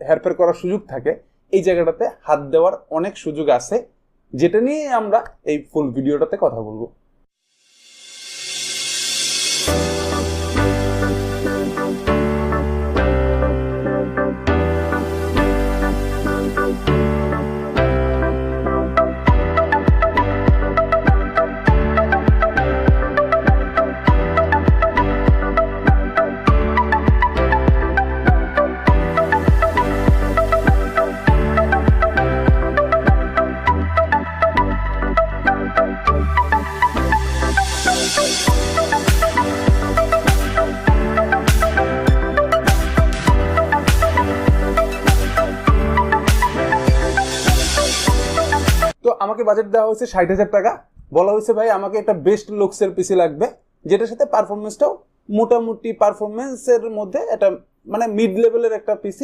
হেরফের করার সুযোগ থাকে, এই জায়গাটাতে হাত দেওয়ার অনেক সুযোগ আছে, যেটা নিয়ে আমরা এই ফুল ভিডিওটাতে কথা বলবো। তো আমাকে বাজেট দেওয়া হয়েছে 60,000 টাকা। বলা হয়েছে ভাই আমাকে একটা বেস্ট লুকসের পিসি লাগবে, যেটার সাথে পারফরমেন্সটাও মোটামুটি পারফরমেন্সের মধ্যে একটা মানে মিড লেভেলের একটা পিসি।